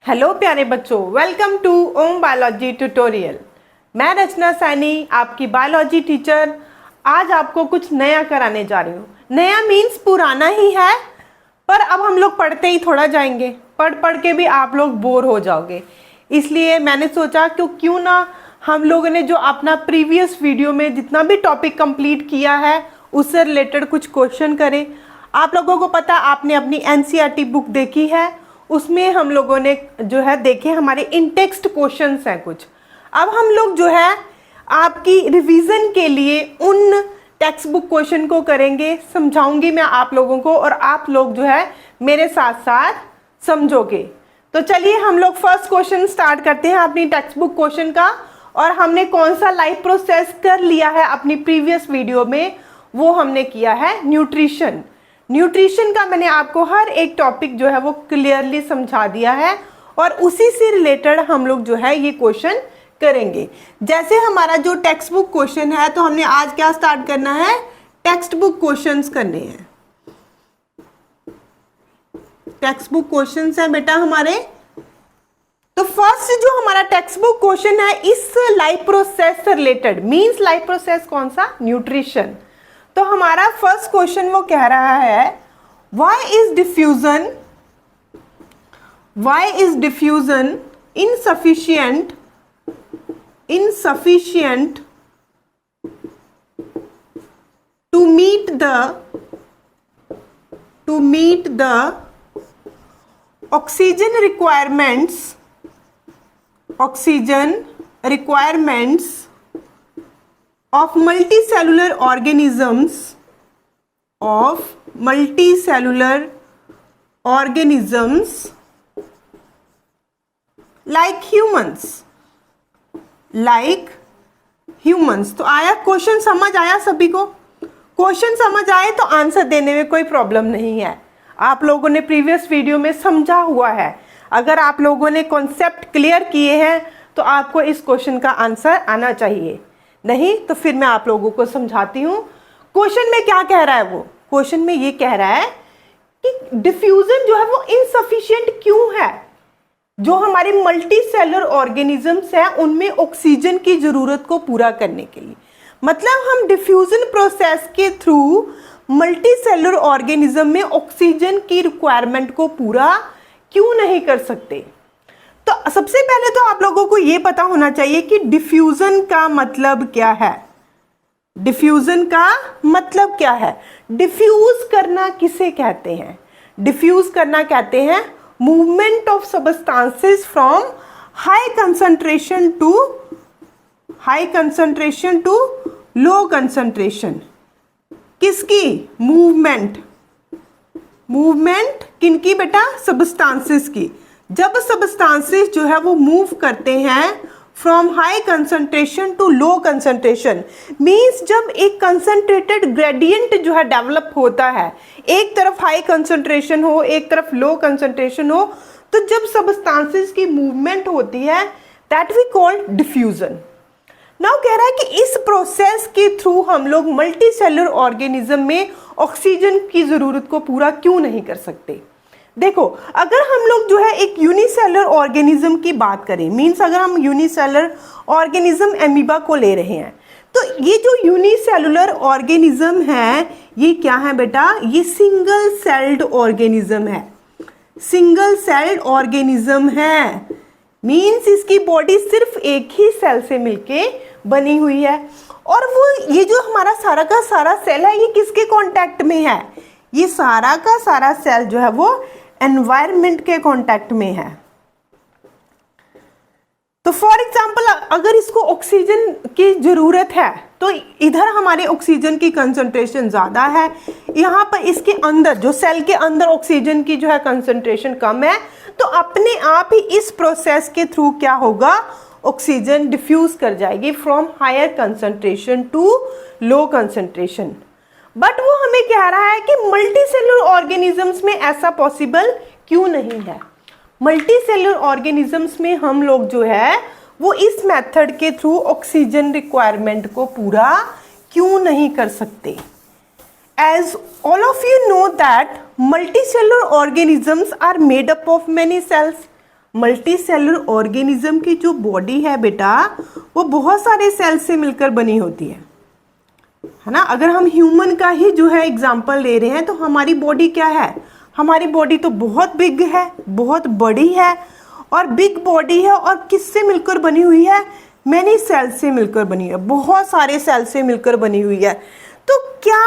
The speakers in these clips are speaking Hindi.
हेलो प्यारे बच्चों, welcome to Om biology tutorial. मैं रचना सैनी, आपकी बायोलॉजी टीचर। आज आपको कुछ नया कराने जा रही हूँ। नया मीन्स पुराना ही है, पर अब हम लोग पढ़ते ही थोड़ा जाएंगे। पढ़ पढ़ के भी आप लोग बोर हो जाओगे, इसलिए मैंने सोचा क्यों ना हम लोगों ने जो अपना प्रीवियस वीडियो में जितना भी टॉपिक कंप्लीट किया है उससे रिलेटेड कुछ क्वेश्चन करें। आप लोगों को पता, आपने अपनी एनसीईआरटी बुक देखी है, उसमें हम लोगों ने जो है देखे हमारे इन टेक्स्ट क्वेश्चंस हैं कुछ। अब हम लोग जो है आपकी रिवीजन के लिए उन टेक्स्ट बुक क्वेश्चन को करेंगे, समझाऊंगी मैं आप लोगों को और आप लोग जो है मेरे साथ साथ समझोगे। तो चलिए हम लोग फर्स्ट क्वेश्चन स्टार्ट करते हैं अपनी टेक्स्ट बुक क्वेश्चन का। और हमने कौन सा लाइफ प्रोसेस कर लिया है अपनी प्रीवियस वीडियो में, वो हमने किया है न्यूट्रिशन। न्यूट्रिशन का मैंने आपको हर एक टॉपिक जो है वो क्लियरली समझा दिया है और उसी से रिलेटेड हम लोग जो है ये क्वेश्चन करेंगे। जैसे हमारा जो टेक्स्ट बुक क्वेश्चन है, तो हमने आज क्या स्टार्ट करना है, टेक्स्ट बुक क्वेश्चंस करने हैं। टेक्स्ट बुक क्वेश्चंस है बेटा हमारे। तो फर्स्ट जो हमारा टेक्स्ट बुक क्वेश्चन है इस लाइफ प्रोसेस से रिलेटेड, मींस लाइफ प्रोसेस कौन सा, न्यूट्रिशन। तो हमारा फर्स्ट क्वेश्चन वो कह रहा है, why is diffusion insufficient to meet the oxygen requirements of multicellular organisms like humans। तो आया क्वेश्चन, समझ आया सभी को? क्वेश्चन समझ आए तो आंसर देने में कोई प्रॉब्लम नहीं है। आप लोगों ने प्रीवियस वीडियो में समझा हुआ है। अगर आप लोगों ने कॉन्सेप्ट क्लियर किए हैं तो आपको इस क्वेश्चन का आंसर आना चाहिए। नहीं तो फिर मैं आप लोगों को समझाती हूँ। क्वेश्चन में क्या कह रहा है वो, क्वेश्चन में ये कह रहा है कि डिफ्यूजन जो है वो इनसफिशिएंट क्यों है। जो हमारे मल्टी सेलुलर ऑर्गेनिजम्स हैं उनमें ऑक्सीजन की जरूरत को पूरा करने के लिए, मतलब हम डिफ्यूजन प्रोसेस के थ्रू मल्टी सेलुलर ऑर्गेनिज्म में ऑक्सीजन की रिक्वायरमेंट को पूरा क्यों नहीं कर सकते। तो सबसे पहले तो आप लोगों को यह पता होना चाहिए कि डिफ्यूजन का मतलब क्या है। डिफ्यूजन का मतलब क्या है? डिफ्यूज करना किसे कहते हैं? डिफ्यूज करना कहते हैं movement of substances from high concentration to low concentration. किसकी मूवमेंट किनकी बेटा? सबस्टांसेस की। जब सबस्टांसेस जो है वो मूव करते हैं from high concentration to low concentration, means जब एक कंसंट्रेटेड ग्रेडियंट जो है डेवलप होता है, एक तरफ हाई कंसंट्रेशन हो एक तरफ लो कंसंट्रेशन हो, तो जब सबस्टांसेस की मूवमेंट होती है that we call diffusion. Now कह रहा है कि इस प्रोसेस के थ्रू हम लोग मल्टी सेलुलर ऑर्गेनिज्म में ऑक्सीजन की जरूरत को पूरा क्यों नहीं कर सकते। देखो, अगर हम लोग जो है एक यूनिसेलुलर ऑर्गेनिज्म की बात करें, मींस अगर हम यूनिसेलुलर ऑर्गेनिज्म एमीबा को ले रहे हैं, तो ये जो यूनिसेलुलर ऑर्गेनिज्म है ये क्या है बेटा? ये सिंगल सेल्ड ऑर्गेनिज्म है। सिंगल सेल्ड ऑर्गेनिज्म है, मींस इसकी बॉडी सिर्फ एक ही सेल से मिलके बनी हुई है। और वो ये जो हमारा सारा का सारा सेल है ये किसके कांटेक्ट में है? ये सारा का सारा सेल जो है वो एनवायरनमेंट के कांटेक्ट में है। तो फॉर एग्जांपल अगर इसको ऑक्सीजन की जरूरत है तो इधर हमारे ऑक्सीजन की कंसंट्रेशन ज्यादा है, यहाँ पर इसके अंदर जो सेल के अंदर ऑक्सीजन की जो है कंसंट्रेशन कम है, तो अपने आप ही इस प्रोसेस के थ्रू क्या होगा, ऑक्सीजन डिफ्यूज कर जाएगी from higher concentration to low concentration. But वो हमें कह रहा है कि मल्टी सेलुलर ऑर्गेनिजम्स में ऐसा पॉसिबल क्यों नहीं है। मल्टी सेलुलर ऑर्गेनिजम्स में हम लोग जो है वो इस मेथड के थ्रू ऑक्सीजन रिक्वायरमेंट को पूरा क्यों नहीं कर सकते। As all of you know that multicellular organisms are made up of many cells, multi cellular organism की जो बॉडी है बेटा, वो बहुत सारे सेल से मिलकर बनी होती है ना। अगर हम ह्यूमन का ही जो है एग्जाम्पल ले रहे हैं, तो हमारी बॉडी क्या है, हमारी बॉडी तो बहुत बिग है, बहुत बड़ी है, और बिग बॉडी है, और किससे मिलकर बनी हुई है, मैनी सेल से मिलकर बनी है, बहुत सारे सेल से मिलकर बनी हुई है। तो क्या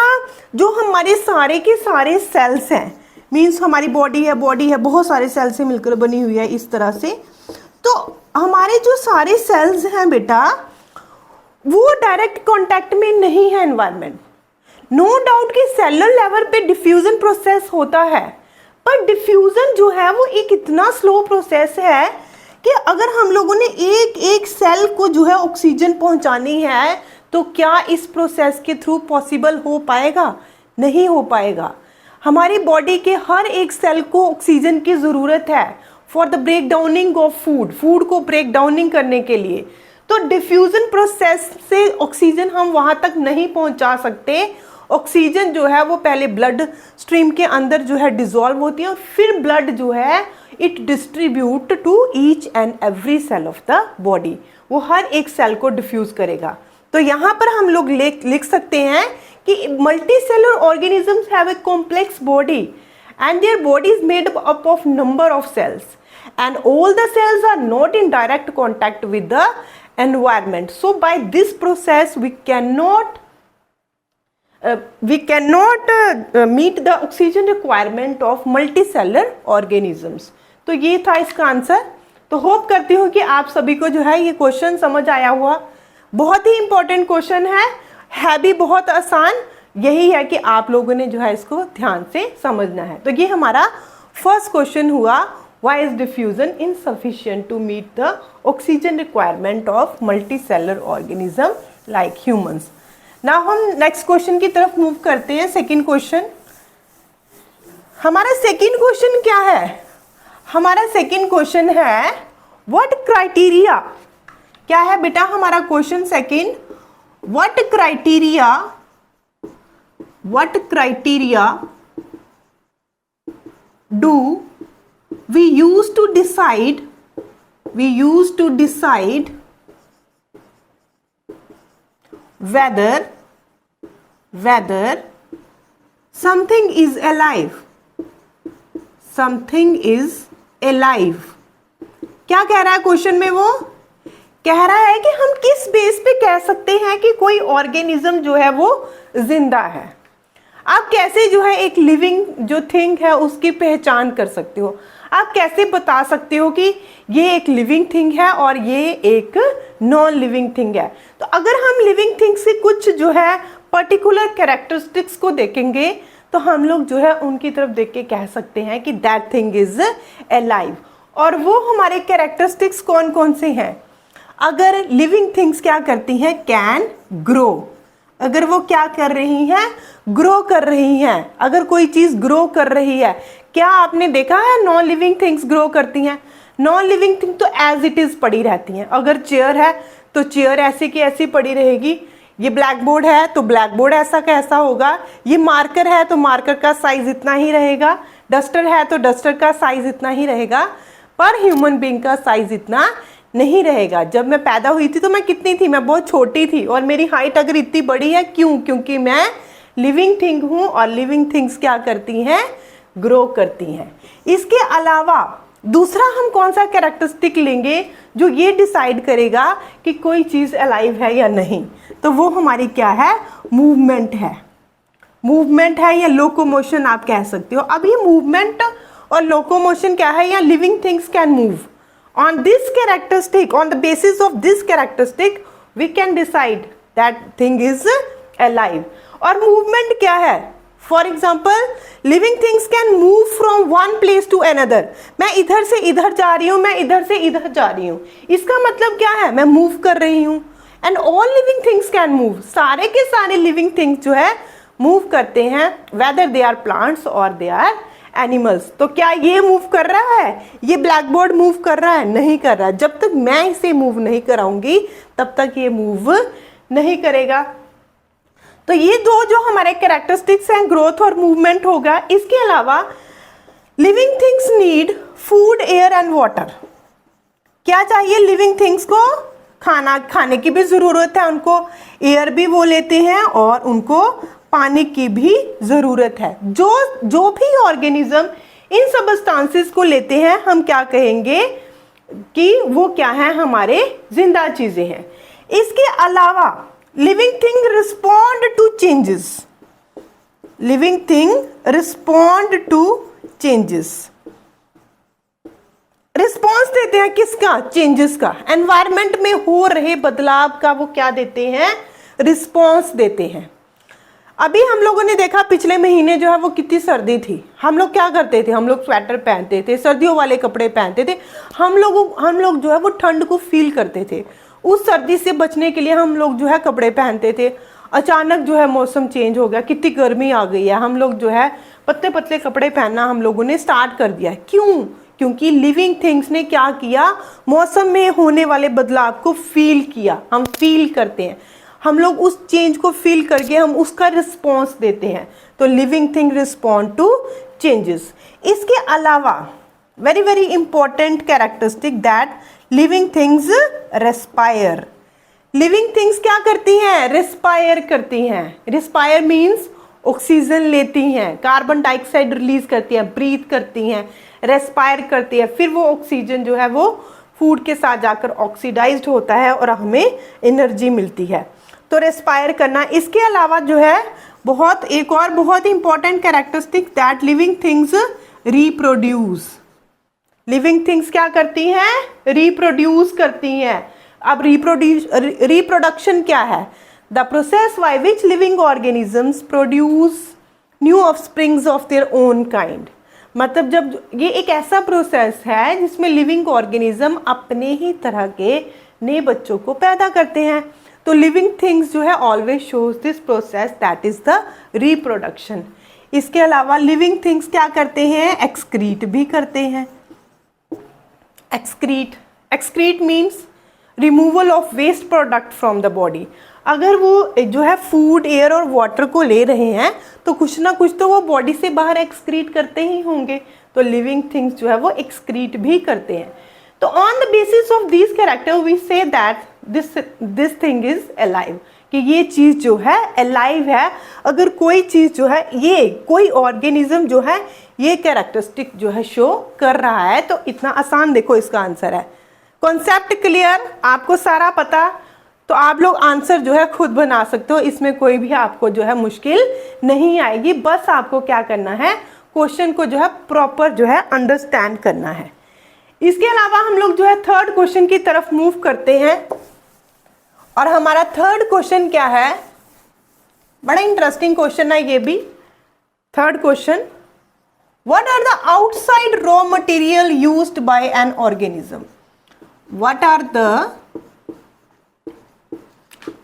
जो हमारे सारे के सारे सेल्स हैं, मीन्स हमारी बॉडी है बहुत सारे सेल से मिलकर बनी हुई है इस तरह से, तो हमारे जो सारे सेल्स हैं बेटा, वो डायरेक्ट कांटेक्ट में नहीं है एनवायरनमेंट। नो डाउट कि सेलुलर लेवल पे डिफ्यूजन प्रोसेस होता है, पर डिफ्यूजन जो है वो एक इतना स्लो प्रोसेस है कि अगर हम लोगों ने एक एक सेल को जो है ऑक्सीजन पहुंचानी है, तो क्या इस प्रोसेस के थ्रू पॉसिबल हो पाएगा, नहीं हो पाएगा। हमारी बॉडी के हर एक सेल को ऑक्सीजन की ज़रूरत है for the break downing of food को ब्रेक डाउनिंग करने के लिए। तो डिफ्यूजन प्रोसेस से ऑक्सीजन हम वहाँ तक नहीं पहुँचा सकते। ऑक्सीजन जो है वो पहले ब्लड स्ट्रीम के अंदर जो है डिसॉल्व होती है, और फिर ब्लड जो है it distribute to each and every cell of the body, वो हर एक सेल को डिफ्यूज करेगा। तो यहाँ पर हम लोग लिख सकते हैं कि multicellular organisms have a complex body and their body is made up of number of cells and all the cells are not in direct contact with the environment. So by this process we cannot meet the oxygen requirement of multicellular organisms. तो ये था इसका आंसर। तो होप करती हूँ कि आप सभी को जो है ये क्वेश्चन समझ आया हुआ। बहुत ही इंपॉर्टेंट क्वेश्चन है भी बहुत आसान। यही है कि आप लोगों ने जो है इसको ध्यान से समझना है। तो ये हमारा फर्स्ट क्वेश्चन हुआ, why is diffusion insufficient to meet the oxygen requirement of multicellular organism like humans. Now हम नेक्स्ट क्वेश्चन की तरफ मूव करते हैं। सेकंड क्वेश्चन, हमारा सेकंड क्वेश्चन क्या है, हमारा सेकंड क्वेश्चन है व्हाट क्राइटेरिया, क्या है बेटा हमारा question second, what criteria do we used to decide whether something is alive. क्या कह रहा है क्वेश्चन में, वो कह रहा है कि हम किस बेस पे कह सकते हैं कि कोई ऑर्गेनिज्म जो है वो जिंदा है। आप कैसे जो है एक लिविंग जो थिंग है उसकी पहचान कर सकते हो, आप कैसे बता सकते हो कि ये एक लिविंग थिंग है और ये एक नॉन लिविंग थिंग है। तो अगर हम लिविंग थिंग्स के कुछ जो है पर्टिकुलर कैरेक्टरिस्टिक्स को देखेंगे, तो हम लोग जो है उनकी तरफ देख के कह सकते हैं कि दैट थिंग इज अलाइव। और वो हमारे कैरेक्टरिस्टिक्स कौन कौन से हैं, अगर लिविंग थिंग्स क्या करती हैं, कैन ग्रो, अगर वो क्या कर रही हैं, ग्रो कर रही हैं, अगर कोई चीज़ ग्रो कर रही है। क्या आपने देखा है नॉन लिविंग थिंग्स ग्रो करती हैं? नॉन लिविंग थिंग तो एज इट इज़ पड़ी रहती हैं। अगर चेयर है तो चेयर ऐसी की ऐसी पड़ी रहेगी, ये ब्लैक बोर्ड है तो ब्लैक बोर्ड ऐसा का ऐसा होगा, ये मार्कर है तो मार्कर का साइज इतना ही रहेगा, डस्टर है तो डस्टर का साइज इतना ही रहेगा, पर ह्यूमन बीइंग का साइज इतना नहीं रहेगा। जब मैं पैदा हुई थी तो मैं कितनी थी, मैं बहुत छोटी थी, और मेरी हाइट अगर इतनी बड़ी है, क्यों, क्योंकि मैं लिविंग थिंग हूँ, और लिविंग थिंग्स क्या करती हैं, ग्रो करती हैं। इसके अलावा दूसरा हम कौन सा कैरेक्टरिस्टिक लेंगे जो ये डिसाइड करेगा कि कोई चीज़ अलाइव है या नहीं, तो वो हमारी क्या है, मूवमेंट है। मूवमेंट है या लोकोमोशन आप कह सकते हो। अब ये मूवमेंट और लोकोमोशन क्या है, या living things can move on this characteristic, on the basis of this characteristic we can decide that thing is alive. और movement क्या है, for example living things can move from one place to another. मैं इधर से इधर जा रही हूँ, मैं इधर से इधर जा रही हूँ, इसका मतलब क्या है, मैं मूव कर रही हूँ। and all living things can move, सारे के सारे living things जो है मूव करते हैं, whether they are plants or they are animals. तो क्या ये मूव कर रहा है, ये ब्लैक बोर्ड मूव कर रहा है, नहीं कर रहा है। जब तक मैं इसे मूव नहीं कराऊंगी तब तक ये मूव नहीं करेगा। तो ये दो जो हमारे कैरेक्टरिस्टिक्स हैं, ग्रोथ और मूवमेंट होगा। इसके अलावा living things need food, air and water. क्या चाहिए लिविंग थिंग्स को? खाना खाने की भी ज़रूरत है उनको, एयर भी वो लेते हैं और उनको पानी की भी ज़रूरत है। जो भी ऑर्गेनिज्म इन सब्सटेंसेस को लेते हैं हम क्या कहेंगे कि वो क्या है, हमारे जिंदा चीज़ें हैं। इसके अलावा living thing respond to changes, living thing respond to changes. Response देते हैं किसका? चेंजेस का, एनवायरनमेंट में हो रहे बदलाव का वो क्या देते हैं? रिस्पॉन्स देते हैं। अभी हम लोगों ने देखा पिछले महीने जो है वो कितनी सर्दी थी, हम लोग क्या करते थे? हम लोग स्वेटर पहनते थे, सर्दियों वाले कपड़े पहनते थे, हम लोग जो है वो ठंड को फील करते थे। उस सर्दी से बचने के लिए हम लोग जो है कपड़े पहनते थे। अचानक जो है मौसम चेंज हो गया, कितनी गर्मी आ गई है, हम लोग जो है पतले पतले कपड़े पहनना हम लोगों ने स्टार्ट कर दिया है। क्यों? क्योंकि लिविंग थिंग्स ने क्या किया? मौसम में होने वाले बदलाव को फील किया। हम फील करते हैं, हम लोग उस चेंज को फील करके हम उसका रिस्पॉन्स देते हैं। तो living thing respond to changes. इसके अलावा very very important characteristic that living things respire. Living things क्या करती हैं? रेस्पायर करती हैं। रेस्पायर मीन्स ऑक्सीजन लेती हैं, कार्बन डाइऑक्साइड रिलीज करती हैं, ब्रीथ करती हैं, रेस्पायर करती है, फिर वो ऑक्सीजन जो है वो फूड के साथ जाकर ऑक्सीडाइज्ड होता है और हमें एनर्जी मिलती है। तो रेस्पायर करना। इसके अलावा जो है एक और बहुत important characteristic that living things reproduce. Living things क्या करती हैं? रिप्रोड्यूस करती हैं। अब रिप्रोडक्शन क्या है? The process by which living organisms produce new offsprings of their own kind. मतलब जब ये एक ऐसा प्रोसेस है जिसमें लिविंग ऑर्गेनिज्म अपने ही तरह के नए बच्चों को पैदा करते हैं। तो लिविंग थिंग्स जो है always shows this process that is the reproduction. इसके अलावा लिविंग थिंग्स क्या करते हैं? एक्सक्रीट भी करते हैं। Excrete means removal of waste product from the body. अगर वो जो है फूड, एयर और वाटर को ले रहे हैं तो कुछ ना कुछ तो वो बॉडी से बाहर एक्सक्रीट करते ही होंगे। तो लिविंग थिंग्स जो है वो एक्सक्रीट भी करते हैं। तो on the basis of this character we say that this thing is alive, कि ये चीज़ जो है अलाइव है। अगर कोई चीज़ जो है, ये कोई ऑर्गेनिज्म जो है ये कैरेक्टरिस्टिक जो है शो कर रहा है। तो इतना आसान देखो इसका आंसर है। Concept clear? आपको सारा पता? तो आप लोग आंसर जो है खुद बना सकते हो, इसमें कोई भी आपको जो है मुश्किल नहीं आएगी। बस आपको क्या करना है? क्वेश्चन को जो है प्रॉपर जो है अंडरस्टैंड करना है। इसके अलावा हम लोग जो है थर्ड क्वेश्चन की तरफ मूव करते हैं। और हमारा थर्ड क्वेश्चन क्या है? बड़ा इंटरेस्टिंग क्वेश्चन है ये भी। Third question, what are the outside raw material used by an organism? What are the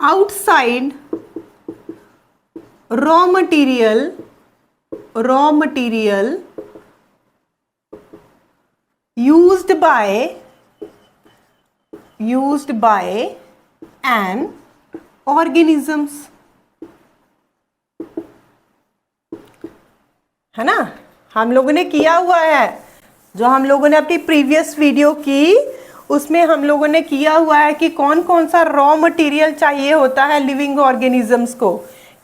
outside raw material used by an organisms, है ना? हम लोगों ने किया हुआ है, जो हम लोगों ने अपनी प्रीवियस वीडियो की उसमें हम लोगों ने किया हुआ है कि कौन कौन सा रॉ मटेरियल चाहिए होता है लिविंग ऑर्गेनिजम्स को।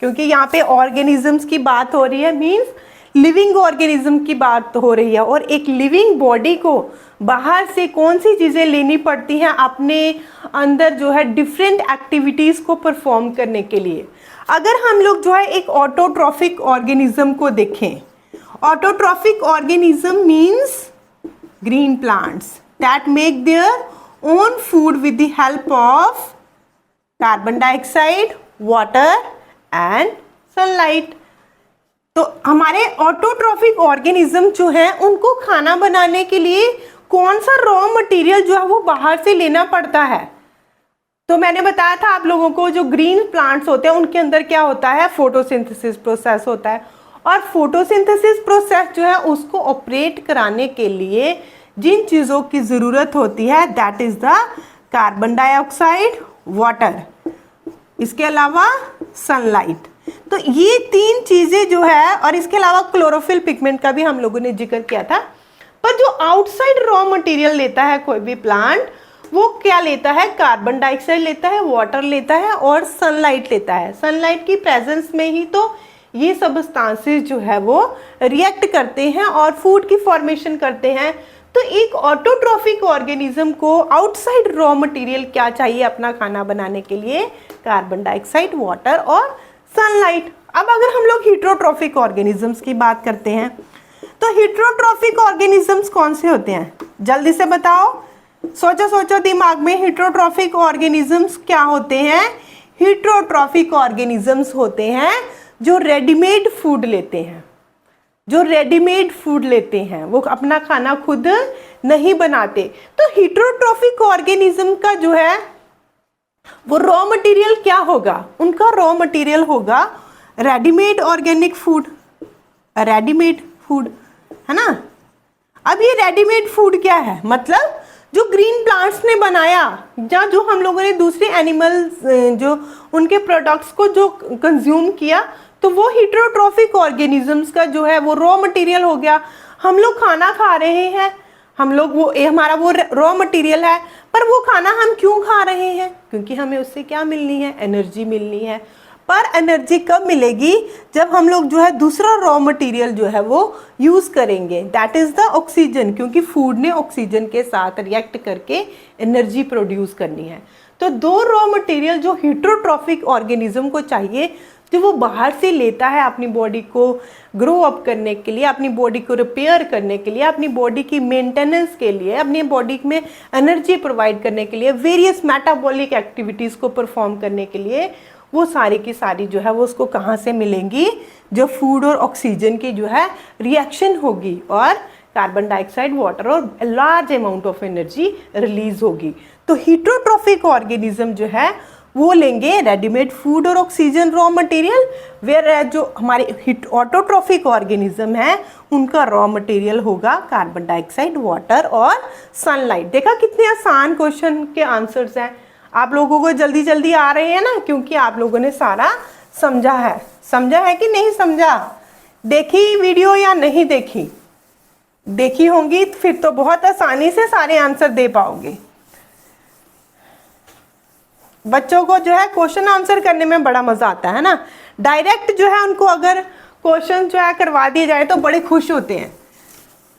क्योंकि यहाँ पे ऑर्गेनिजम्स की बात हो रही है, मींस लिविंग ऑर्गेनिज्म की बात हो रही है। और एक लिविंग बॉडी को बाहर से कौन सी चीज़ें लेनी पड़ती हैं अपने अंदर जो है डिफरेंट एक्टिविटीज़ को परफॉर्म करने के लिए। अगर हम लोग जो है एक ऑटोट्रॉफिक ऑर्गेनिज्म को देखें, autotrophic organism means green plants that make their own food with the help of carbon dioxide, water and sunlight। तो हमारे ऑटोट्रॉफिक ऑर्गेनिज्म जो है उनको खाना बनाने के लिए कौन सा रॉ मटेरियल जो है वो बाहर से लेना पड़ता है। तो मैंने बताया था आप लोगों को, जो ग्रीन प्लांट्स होते हैं उनके अंदर क्या होता है? फोटोसिंथेसिस प्रोसेस होता है। और फोटोसिंथेसिस प्रोसेस जो है उसको ऑपरेट कराने के लिए जिन चीज़ों की ज़रूरत होती है that is the carbon dioxide, water, इसके अलावा सनलाइट। तो ये तीन चीज़ें जो है, और इसके अलावा क्लोरोफिल पिगमेंट का भी हम लोगों ने जिक्र किया था। पर जो आउटसाइड रॉ मटेरियल लेता है कोई भी प्लांट, वो क्या लेता है, कार्बन डाइऑक्साइड लेता है, वाटर लेता है और सनलाइट लेता है। सनलाइट की प्रेजेंस में ही तो ये सब्सटेंसेस जो है वो रिएक्ट करते हैं और फूड की फॉर्मेशन करते हैं। तो एक ऑटोट्रॉफिक ऑर्गेनिज्म को आउटसाइड रॉ मटेरियल क्या चाहिए अपना खाना बनाने के लिए, कार्बन डाइऑक्साइड, वाटर और सनलाइट। अब अगर हम लोग हीट्रोट्रॉफिक ऑर्गेनिजम्स की बात करते हैं तो हीट्रोट्रॉफिक ऑर्गेनिजम्स कौन से होते हैं, जल्दी से बताओ, सोचो सोचो दिमाग में। हीट्रोट्रॉफिक ऑर्गेनिजम्स क्या होते हैं? हीट्रोट्रॉफिक ऑर्गेनिजम्स होते हैं जो रेडीमेड फूड लेते हैं, जो रेडीमेड फूड लेते हैं, वो अपना खाना खुद नहीं बनाते। तो हीट्रोट्रॉफिक ऑर्गेनिज्म का जो है वो रॉ मटेरियल क्या होगा, उनका रॉ मटेरियल होगा readymade organic food, readymade food, है ना। अब ये रेडीमेड फूड क्या है, मतलब जो ग्रीन प्लांट्स ने बनाया, या जो हम लोगों ने दूसरे एनिमल्स जो उनके प्रोडक्ट्स को जो कंज्यूम किया, तो वो हीट्रोट्रॉफिक ऑर्गेनिजम्स का जो है वो रॉ मटेरियल हो गया। हम लोग खाना खा रहे हैं, हम लोग वो हमारा वो रॉ मटेरियल है, पर वो खाना हम क्यों खा रहे हैं, क्योंकि हमें उससे क्या मिलनी है, एनर्जी मिलनी है। पर एनर्जी कब मिलेगी, जब हम लोग जो है दूसरा रॉ मटेरियल जो है वो यूज़ करेंगे, दैट इज़ द ऑक्सीजन, क्योंकि फूड ने ऑक्सीजन के साथ रिएक्ट करके एनर्जी प्रोड्यूस करनी है। तो दो रॉ मटेरियल जो हीट्रोट्रॉफिक ऑर्गेनिज्म को चाहिए, जो वो बाहर से लेता है अपनी बॉडी को ग्रो अप करने के लिए, अपनी बॉडी को रिपेयर करने के लिए, अपनी बॉडी की मेंटेनेंस के लिए, अपनी बॉडी में एनर्जी प्रोवाइड करने के लिए, वेरियस मेटाबॉलिक एक्टिविटीज़ को परफॉर्म करने के लिए, वो सारी की सारी जो है वो उसको कहाँ से मिलेंगी, जो फूड और ऑक्सीजन की जो है रिएक्शन होगी और कार्बन डाइऑक्साइड, वाटर और large amount of energy release होगी। तो हीट्रोट्रॉफिक ऑर्गेनिज्म जो है वो लेंगे रेडीमेड फूड और ऑक्सीजन रॉ मटेरियल, वेयर जो हमारे ऑटोट्रॉफिक ऑर्गेनिज्म है उनका रॉ मटेरियल होगा कार्बन डाइऑक्साइड, वाटर और सनलाइट। देखा कितने आसान क्वेश्चन के आंसर्स हैं, आप लोगों को जल्दी जल्दी आ रहे हैं ना, क्योंकि आप लोगों ने सारा समझा है कि नहीं समझा, देखी वीडियो या नहीं देखी, देखी होंगी फिर तो बहुत आसानी से सारे आंसर दे पाओगे। बच्चों को जो है क्वेश्चन आंसर करने में बड़ा मजा आता है ना, डायरेक्ट जो है उनको अगर क्वेश्चन जो है करवा दिए जाए तो बड़े खुश होते हैं,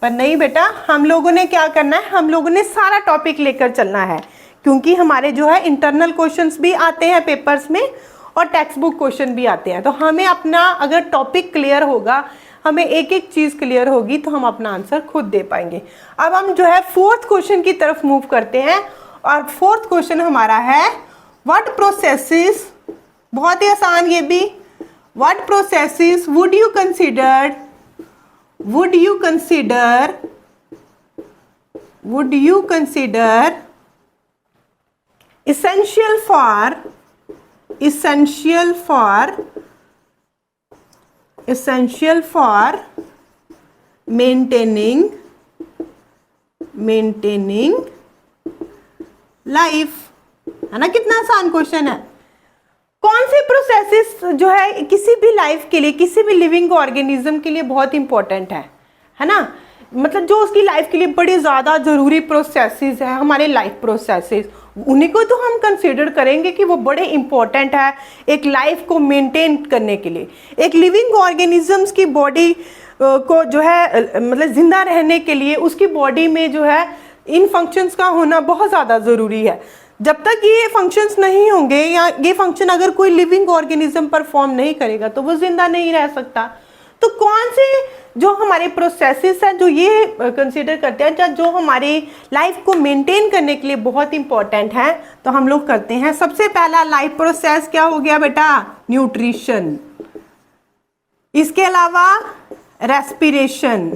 पर नहीं बेटा, हम लोगों ने क्या करना है, हम लोगों ने सारा टॉपिक लेकर चलना है, क्योंकि हमारे जो है इंटरनल क्वेश्चंस भी आते हैं पेपर्स में और टेक्स्ट बुक क्वेश्चन भी आते हैं। तो हमें अपना अगर टॉपिक क्लियर होगा, हमें एक एक चीज़ क्लियर होगी, तो हम अपना आंसर खुद दे पाएंगे। अब हम जो है फोर्थ क्वेश्चन की तरफ मूव करते हैं, और फोर्थ क्वेश्चन हमारा है व्हाट प्रोसेसेस, बहुत ही आसान ये भी, what processes would you consider essential for maintaining life, है ना। कितना आसान क्वेश्चन है। कौन से प्रोसेसेस जो है किसी भी लाइफ के लिए, किसी भी लिविंग ऑर्गेनिज्म के लिए बहुत इंपॉर्टेंट है ना, मतलब जो उसकी लाइफ के लिए बड़े ज़्यादा ज़रूरी प्रोसेसेस हैं, हमारे लाइफ प्रोसेसेस, उन्हीं को तो हम कंसीडर करेंगे कि वो बड़े इंपॉर्टेंट है एक लाइफ को मेंटेन करने के लिए। एक लिविंग ऑर्गेनिजम्स की बॉडी को जो है मतलब जिंदा रहने के लिए उसकी बॉडी में जो है इन फंक्शंस का होना बहुत ज़्यादा ज़रूरी है। जब तक ये फंक्शंस नहीं होंगे या ये फंक्शन अगर कोई लिविंग ऑर्गेनिज्म परफॉर्म नहीं करेगा तो वो जिंदा नहीं रह सकता। तो कौन से जो हमारे प्रोसेसेस हैं जो ये कंसीडर करते हैं जो हमारी लाइफ को मेंटेन करने के लिए बहुत इंपॉर्टेंट है, तो हम लोग करते हैं। सबसे पहला लाइफ प्रोसेस क्या हो गया बेटा? न्यूट्रिशन। इसके अलावा रेस्पिरेशन।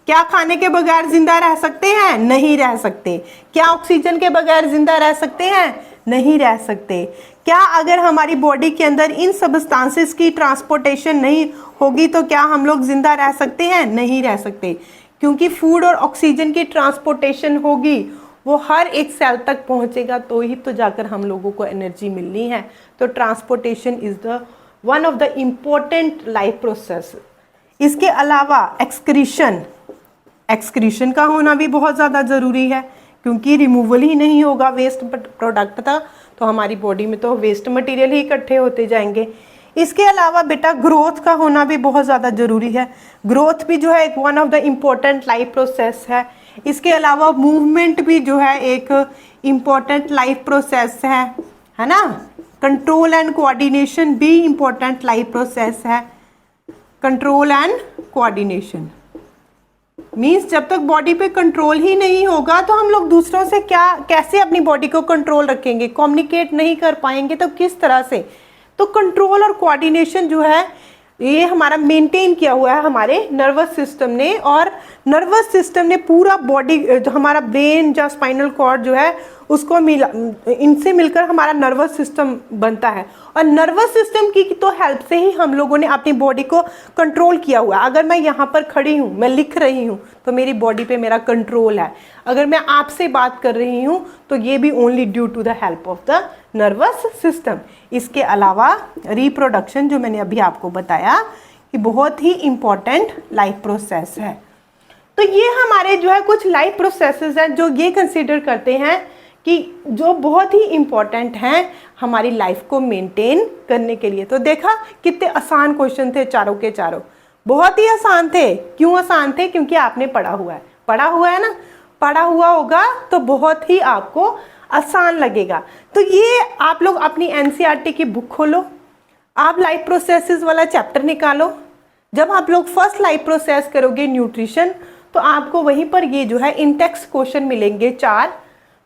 क्या खाने के बगैर जिंदा रह सकते हैं? नहीं रह सकते। क्या ऑक्सीजन के बगैर जिंदा रह सकते हैं? नहीं रह सकते। क्या अगर हमारी बॉडी के अंदर इन सब्सटेंसेस की ट्रांसपोर्टेशन नहीं होगी तो क्या हम लोग जिंदा रह सकते हैं? नहीं रह सकते, क्योंकि फूड और ऑक्सीजन की ट्रांसपोर्टेशन होगी, वो हर एक सेल तक पहुंचेगा तो ही तो जाकर हम लोगों को एनर्जी मिलनी है। तो transportation is the one of the important life process. इसके अलावा एक्सक्रीशन का होना भी बहुत ज़्यादा ज़रूरी है। क्योंकि रिमूवल ही नहीं होगा वेस्ट प्रोडक्ट था, तो हमारी बॉडी में तो वेस्ट मटेरियल ही इकट्ठे होते जाएंगे। इसके अलावा बेटा ग्रोथ का होना भी बहुत ज़्यादा ज़रूरी है। ग्रोथ भी जो है एक one of the important life process है। इसके अलावा मूवमेंट भी जो है एक इम्पोर्टेंट लाइफ प्रोसेस है ना। कंट्रोल एंड कोऑर्डिनेशन भी इम्पोर्टेंट लाइफ प्रोसेस है। कंट्रोल एंड कोऑर्डिनेशन मीन्स जब तक बॉडी पे कंट्रोल ही नहीं होगा तो हम लोग दूसरों से कैसे अपनी बॉडी को कंट्रोल रखेंगे, कम्युनिकेट नहीं कर पाएंगे तो किस तरह से। तो कंट्रोल और कोऑर्डिनेशन जो है ये हमारा मेंटेन किया हुआ है हमारे नर्वस सिस्टम ने, और नर्वस सिस्टम ने पूरा बॉडी जो हमारा ब्रेन या स्पाइनल कॉर्ड जो है उसको इनसे मिलकर हमारा नर्वस सिस्टम बनता है। और नर्वस सिस्टम की तो हेल्प से ही हम लोगों ने अपनी बॉडी को कंट्रोल किया हुआ है। अगर मैं यहाँ पर खड़ी हूँ, मैं लिख रही हूँ, तो मेरी बॉडी पे मेरा कंट्रोल है। अगर मैं आपसे बात कर रही हूँ तो ये भी only due to the help of the nervous system. इसके अलावा रिप्रोडक्शन जो मैंने अभी आपको बताया कि बहुत ही इम्पॉर्टेंट लाइफ प्रोसेस है। तो ये हमारे जो है कुछ लाइफ प्रोसेसेस हैं जो ये कंसीडर करते हैं कि जो बहुत ही इम्पॉर्टेंट हैं हमारी लाइफ को मेंटेन करने के लिए। तो देखा कितने आसान क्वेश्चन थे चारों के चारों, बहुत ही आसान थे। क्यों आसान थे? क्योंकि आपने पढ़ा हुआ है। पढ़ा हुआ है ना, पढ़ा हुआ होगा तो बहुत ही आपको आसान लगेगा। तो ये आप लोग अपनी एनसीईआरटी की बुक खोलो, आप लाइफ प्रोसेसेस वाला चैप्टर निकालो। जब आप लोग फर्स्ट लाइफ प्रोसेस करोगे न्यूट्रिशन, तो आपको वहीं पर ये जो है इन टेक्स्ट क्वेश्चन मिलेंगे 4,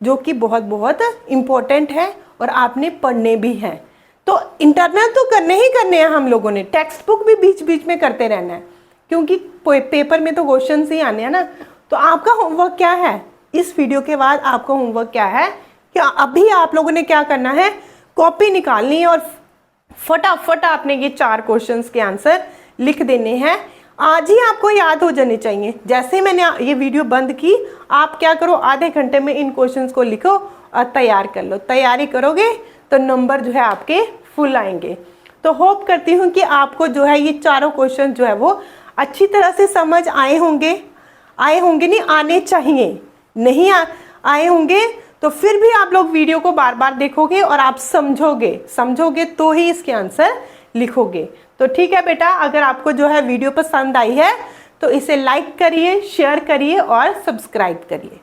जो कि बहुत बहुत इम्पोर्टेंट है और आपने पढ़ने भी हैं। तो इंटरनल तो करने ही करने हैं हम लोगों ने, टेक्स्ट बुक भी बीच बीच में करते रहना है, क्योंकि पेपर में तो क्वेश्चन ही आने हैं ना। तो आपका होमवर्क क्या है? इस वीडियो के बाद आपका होमवर्क क्या है कि अभी आप लोगों ने क्या करना है, कॉपी निकालनी है और फटाफट आपने ये 4 क्वेश्चंस के आंसर लिख देने हैं। आज ही आपको याद हो जाने चाहिए। जैसे ही मैंने ये वीडियो बंद की, आप क्या करो, आधे घंटे में इन क्वेश्चंस को लिखो और तैयार कर लो। तैयारी करोगे तो नंबर जो है आपके फुल आएंगे। तो होप करती हूँ कि आपको जो है ये चारों क्वेश्चन जो है वो अच्छी तरह से समझ आए होंगे नहीं, आने चाहिए। नहीं आए होंगे तो फिर भी आप लोग वीडियो को बार बार देखोगे और आप समझोगे तो ही इसके आंसर लिखोगे। तो ठीक है बेटा, अगर आपको जो है वीडियो पसंद आई है तो इसे लाइक करिए, शेयर करिए और सब्सक्राइब करिए।